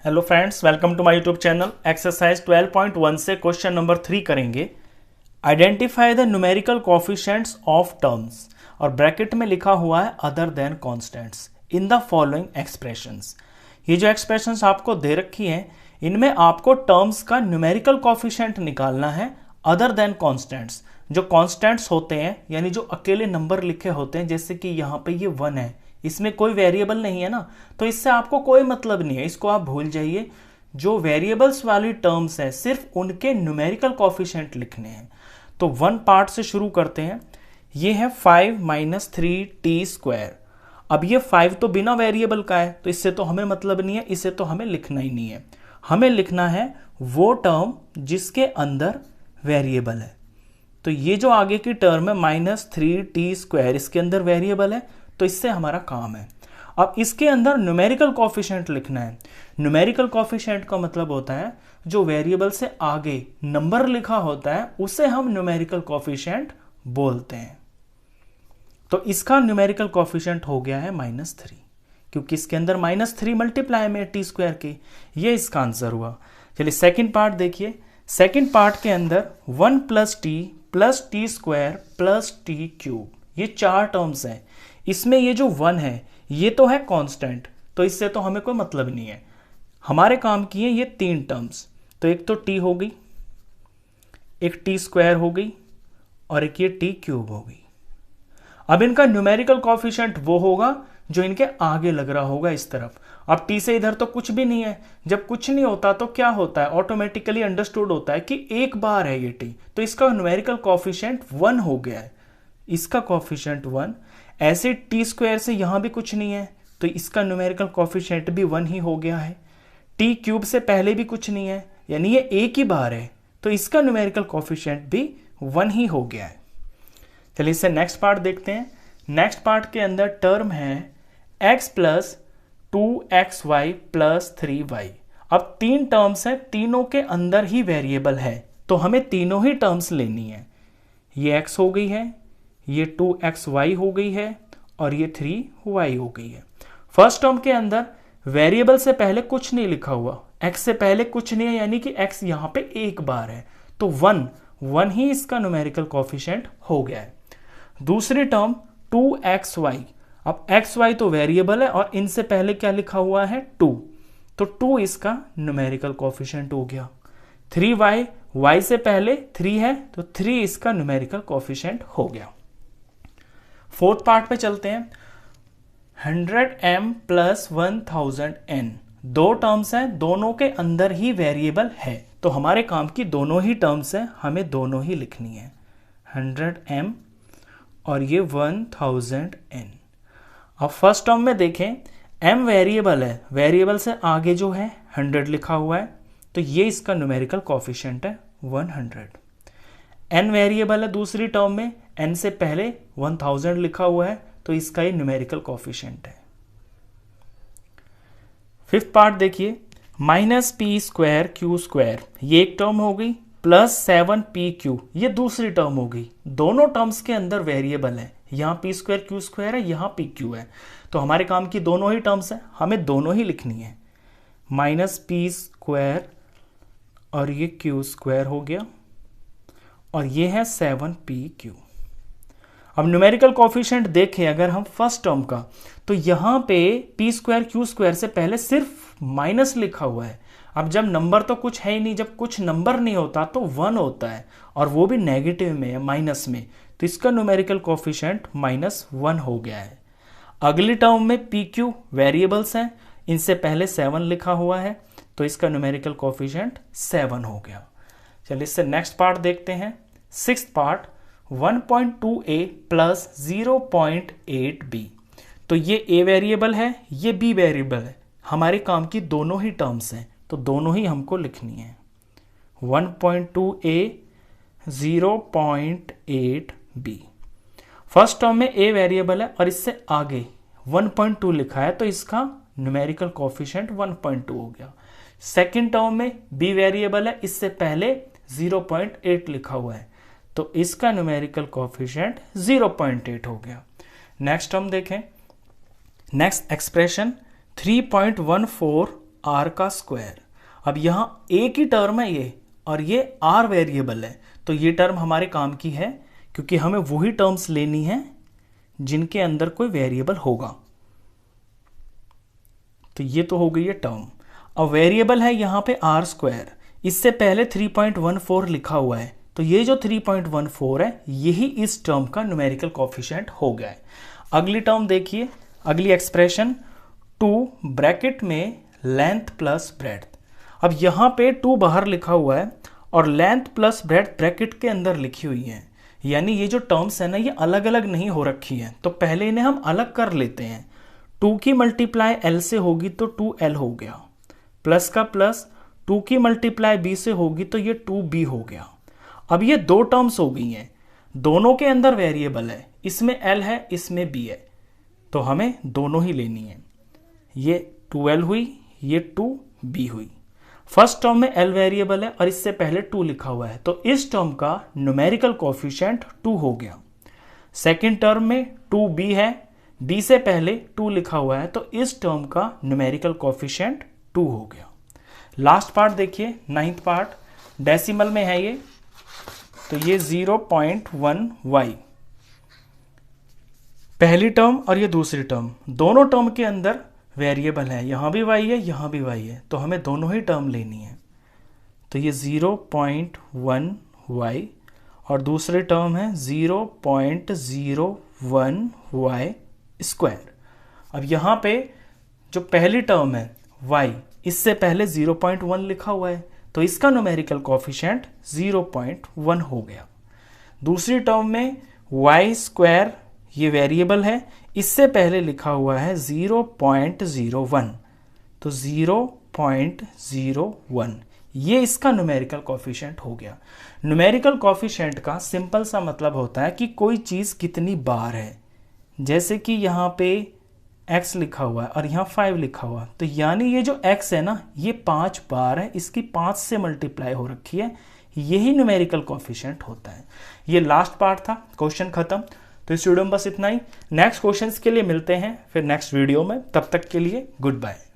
Hello friends, welcome to my YouTube channel. Exercise 12.1 से question number 3 करेंगे। Identify the numerical coefficients of terms, और bracket में लिखा हुआ है other than constants in the following expressions. ये जो एक्सप्रेशंस आपको दे रखी हैं, इनमें आपको टर्म्स का न्यूमेरिकल कोफिशिएंट निकालना है अदर देन कांस्टेंट्स। जो कांस्टेंट्स होते हैं यानी जो अकेले नंबर लिखे होते हैं, जैसे कि यहाँ पे ये 1 है, इसमें कोई वेरिएबल नहीं है ना, तो इससे आपको कोई मतलब नहीं है, इसको आप भूल जाइए। जो वेरिएबल्स वाली टर्म्स है सिर्फ उनके न्यूमेरिकल कोफिशिएंट लिखने हैं। तो 1 पार्ट से शुरू करते हैं। ये है 5 - 3t²। अब ये 5 तो बिना वेरिएबल का है, तो इससे तो हमें मतलब नहीं है, इसे तो हमें लिखना ही नहीं है। हमें लिखना है वो टर्म जिसके अंदर वेरिएबल है। तो ये जो आगे की टर्म है -3t², इसके अंदर वेरिएबल है, तो इससे हमारा काम है। अब इसके अंदर न्यूमेरिकल कोफिशिएंट लिखना है। न्यूमेरिकल कोफिशिएंट का मतलब होता है जो वेरिएबल से आगे नंबर लिखा होता है उसे हम न्यूमेरिकल कोफिशिएंट बोलते हैं। तो इसका न्यूमेरिकल कोफिशिएंट हो गया है -3, क्योंकि इसके अंदर -3 मल्टीप्लाई में t² के। ये इसका आंसर हुआ। चलिए सेकंड पार्ट देखिए। सेकंड पार्ट के अंदर 1 + t + t² + t³, ये 4 टर्म्स हैं। इसमें ये जो 1 है ये तो है कांस्टेंट, तो इससे तो हमें कोई मतलब नहीं है। हमारे काम की है ये 3 टर्म्स। तो एक तो t हो गई, एक t² हो गई, और एक ये t³ हो गई। अब इनका न्यूमेरिकल कोफिशिएंट वो होगा जो इनके आगे लग रहा होगा इस तरफ। अब t से इधर तो कुछ भी नहीं है। जब कुछ नहीं होता तो क्या होता है, ऑटोमेटिकली अंडरस्टूड होता है कि एक बार है ये t, तो इसका न्यूमेरिकल कोफिशिएंट 1 हो गया है। इसका कोफिशिएंट 1। ऐसे t² से यहां भी कुछ नहीं है, तो इसका न्यूमेरिकल कोफिशिएंट भी 1 ही हो गया है। t³ से पहले भी कुछ नहीं है, यानी ये एक ही बार है, तो इसका न्यूमेरिकल कोफिशिएंट भी 1 ही हो गया है। चलिए इससे नेक्स्ट पार्ट देखते हैं। नेक्स्ट पार्ट के अंदर टर्म है x + 2xy + 3y। अब 3 टर्म्स हैं, तीनों के अंदर ही वेरिएबल है, तो हमें तीनों ही टर्म्स लेनी है। ये x हो गई है, ये 2xy हो गई है, और ये 3y हो गई है। फर्स्ट टर्म के अंदर वेरिएबल से पहले कुछ नहीं लिखा हुआ, x से पहले कुछ नहीं है, यानी कि x यहां पे एक बार है, तो 1 ही इसका न्यूमेरिकल कोफिशिएंट हो गया है। दूसरी टर्म 2xy। अब xy तो वेरिएबल है और इनसे पहले क्या लिखा हुआ है 2, तो 2 इसका न्यूमेरिकल कोफिशिएंट हो गया। 3y, y से पहले 3 है, तो 3 इसका न्यूमेरिकल कोफिशिएंट हो गया। फोर्थ पार्ट पे चलते हैं। 100m + 1000n, 2 टर्म्स हैं, दोनों के अंदर ही वेरिएबल है, तो हमारे काम की दोनों ही टर्म्स हैं, हमें दोनों ही लिखनी है। 100m और ये 1000n। अब फर्स्ट टर्म में देखें, m वेरिएबल है, वेरिएबल से आगे जो है 100 लिखा हुआ है, तो ये इसका न्यूमेरिकल कोफिशिएंट है 100। n वेरिएबल है दूसरी टर्म में, n से पहले 1000 लिखा हुआ है, तो इसका ये न्यूमेरिकल कोफिशिएंट है। फिफ्थ पार्ट देखिए। -p² q², ये एक टर्म हो गई, +7pq, ये दूसरी टर्म हो गई। दोनों टर्म्स के अंदर वेरिएबल है, यहाँ p² q² है, यहाँ pq है, तो हमारे काम की दोनों ही टर्म्स है, हमें दोनों ही लिखनी है। -p² और ये q² हो गया, और ये है 7pq। अब न्यूमेरिकल कोफिशिएंट देखें अगर हम फर्स्ट टर्म का, तो यहां पे p² q² से पहले सिर्फ माइनस लिखा हुआ है। अब जब नंबर तो कुछ है ही नहीं, जब कुछ नंबर नहीं होता तो 1 होता है, और वो भी नेगेटिव में है, माइनस में, तो इसका न्यूमेरिकल कोफिशिएंट -1 हो गया है। अगली टर्म में pq वेरिएबल्स हैं, इनसे पहले 7 लिखा हुआ है, तो इसका न्यूमेरिकल कोफिशिएंट 7 हो गया। चलिए इससे नेक्स्ट पार्ट देखते हैं। Sixth part 1.2a + 0.8b। तो ये a वेरिएबल है, ये b वेरिएबल है, हमारे काम की दोनों ही टर्म्स हैं, तो दोनों ही हमको लिखनी है। 1.2a 0.8b। फर्स्ट टर्म में a वेरिएबल है और इससे आगे 1.2 लिखा है, तो इसका न्यूमेरिकल कोफिशिएंट 1.2 हो गया। सेकंड टर्म में b वेरिएबल है, इससे पहले 0.8 लिखा हुआ है, तो इसका न्यूमेरिकल कोफिशिएंट 0.8 हो गया। नेक्स्ट टर्म देखें। नेक्स्ट एक्सप्रेशन 3.14 आर का स्क्वायर। अब यहाँ एक ही टर्म है ये, और ये आर वेरिएबल है, तो ये टर्म हमारे काम की है क्योंकि हमें वही टर्म्स लेनी है जिनके अंदर कोई वेरिएबल होगा। तो ये तो हो गई है टर्म। अब वेरिएबल है यहाँ पे आर स्क्वायर, इससे पहले 3.14 लिखा हुआ है, तो ये जो 3.14 है यही इस टर्म का न्यूमेरिकल कोफिशिएंट हो गया है। अगली टर्म देखिए, अगली एक्सप्रेशन 2 ब्रैकेट में लेंथ प्लस ब्रेड्थ। अब यहाँ पे 2 बाहर लिखा हुआ है और लेंथ प्लस ब्रेड्थ ब्रैकेट के अंदर लिखी हुई है, यानी ये जो टर्म्स है ना ये अलग अलग नहीं हो रखी है, तो पहले इन्हें हम अलग कर लेते हैं। 2 की मल्टीप्लाई L से होगी तो 2L हो गया, प्लस का प्लस 2 की मल्टीप्लाई B से होगी तो ये 2B हो गया। अब ये 2 टर्म्स हो गई हैं, दोनों के अंदर वेरिएबल है, इसमें L है इसमें B है, तो हमें दोनों ही लेनी है। ये 2L हुई, ये 2B हुई। फर्स्ट टर्म में L वेरिएबल है और इससे पहले 2 लिखा हुआ है, तो इस टर्म का न्यूमेरिकल कोफिशिएंट 2 हो गया। सेकेंड टर्म में 2B है, B से पहले 2 लिखा हुआ है, तो इस टर्म का न्यूमेरिकल कोफिशिएंट 2 हो गया। लास्ट पार्ट देखिए, 9th पार्ट, डेसिमल में है ये, तो ये 0.1y पहली टर्म और ये दूसरी टर्म, दोनों टर्म के अंदर वेरिएबल है, यहाँ भी y है यहाँ भी y है, तो हमें दोनों ही टर्म लेनी है। तो ये 0.1y और दूसरी टर्म है 0.01y स्क्वायर। अब यहाँ पे जो पहली टर्म है y, इससे पहले 0.1 लिखा हुआ है, तो इसका न्यूमेरिकल कोफिशिएंट 0.1 हो गया। दूसरी टर्म में y स्क्वायर, ये वेरिएबल है, इससे पहले लिखा हुआ है 0.01, तो 0.01 ये इसका न्यूमेरिकल कोफिशिएंट हो गया। न्यूमेरिकल कोफिशिएंट का सिंपल सा मतलब होता है कि कोई चीज़ कितनी बार है, जैसे कि यहाँ पे x लिखा हुआ है और यहाँ 5 लिखा हुआ है, तो यानी ये जो x है ना ये 5 बार है, इसकी 5 से मल्टीप्लाई हो रखी है, यही न्यूमेरिकल कोफिशिएंट होता है। ये लास्ट पार्ट था, क्वेश्चन खत्म। तो इस वीडियो में बस इतना ही। नेक्स्ट क्वेश्चंस के लिए मिलते हैं फिर नेक्स्ट वीडियो में, तब तक के लिए गुड बाय।